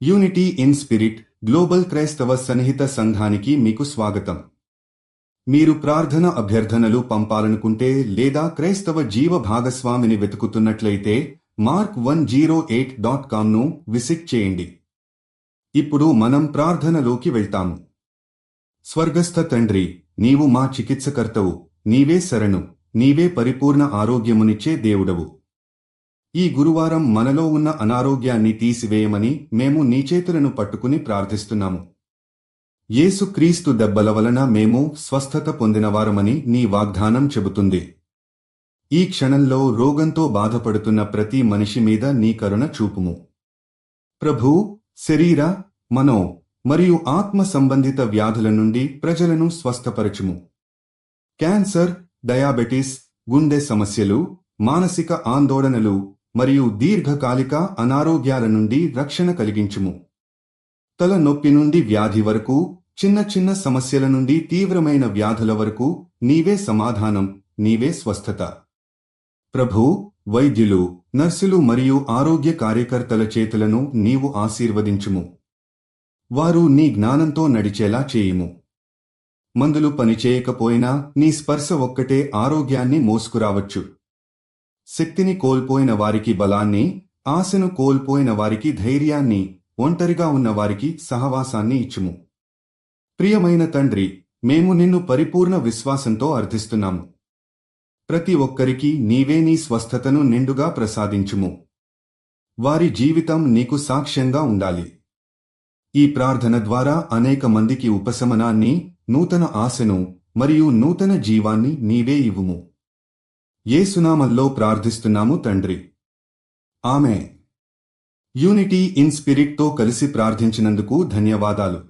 Unity in spirit global క్రైస్తవ సన్నిహిత సంఘానికి మీకు స్వాగతం. మీరు ప్రార్థన అభ్యర్థనలు పంపాలనుకుంటే లేదా క్రైస్తవ జీవ భాగస్వామిని వెతుకుతున్నట్లయితే mark108.comను విజిట్ చేయండి. ఇప్పుడు మనం ప్రార్థనలోకి వెళ్తాము. స్వర్గస్థ తండ్రి, నీవు మా చికిత్సకర్తవు, నీవే శరణు, నీవే పరిపూర్ణ ఆరోగ్యమునిచ్చే దేవుడవు. ఈ గురువారం మనలో ఉన్న అనారోగ్యాన్ని తీసివేయమని మేము నీ చేతులను పట్టుకుని ప్రార్థిస్తున్నాము. యేసుక్రీస్తు దెబ్బల వలన మేము స్వస్థత పొందినవారమని నీ వాగ్దానం చెబుతుంది. ఈ క్షణంలో రోగంతో బాధపడుతున్న ప్రతి మనిషి మీద నీ కరుణ చూపుము. ప్రభూ, శరీర, మనో మరియు ఆత్మ సంబంధిత వ్యాధుల నుండి ప్రజలను స్వస్థపరచుము. క్యాన్సర్, డయాబెటిస్, గుండె సమస్యలు, మానసిక ఆందోళనలు మరియు దీర్ఘకాలిక అనారోగ్యాల నుండి రక్షణ కలిగించుము. తల నొప్పి నుండి వ్యాధి వరకు, చిన్న చిన్న సమస్యల నుండి తీవ్రమైన వ్యాధుల వరకు నీవే సమాధానం, నీవే స్వస్థత. ప్రభూ, వైద్యులు, నర్సులు మరియు ఆరోగ్య కార్యకర్తల చేతులను నీవు ఆశీర్వదించుము. వారు నీ జ్ఞానంతో నడిచేలా చేయుము. మందులు పనిచేయకపోయినా నీ స్పర్శ ఒక్కటే ఆరోగ్యాన్ని మోసుకురావచ్చు. శక్తిని కోల్పోయిన వారికి బలాన్ని, ఆశను కోల్పోయిన వారికి ధైర్యాన్ని, ఒంటరిగా ఉన్న వారికి సహవాసాన్ని ఇచ్చుము. ప్రియమైన తండ్రి, మేము నిన్ను పరిపూర్ణ విశ్వాసంతో అర్థిస్తున్నాము. ప్రతి ఒక్కరికి నీవే నీ స్వస్థతను నిండుగా ప్రసాదించుము. వారి జీవితం నీకు సాక్ష్యంగా ఉండాలి. ఈ ప్రార్థన ద్వారా అనేక మందికి ఉపశమనాన్ని, నూతన ఆశను మరియు నూతన జీవాన్ని నీవే ఇవ్వుము. యేసునామములో ప్రార్థిస్తున్నాము తండ్రి. ఆమేన్. యూనిటీ ఇన్ స్పిరిట్తో కలిసి ప్రార్థించినందుకు ధన్యవాదాలు.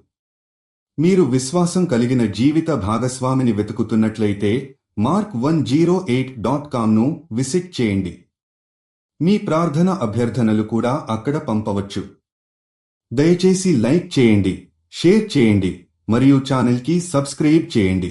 మీరు విశ్వాసం కలిగిన జీవిత భాగస్వామిని వెతుకుతున్నట్లయితే mark108.comను విజిట్ చేయండి. మీ ప్రార్థన అభ్యర్థనలు కూడా అక్కడ పంపవచ్చు. దయచేసి లైక్ చేయండి, షేర్ చేయండి మరియు ఛానల్కి సబ్స్క్రైబ్ చేయండి.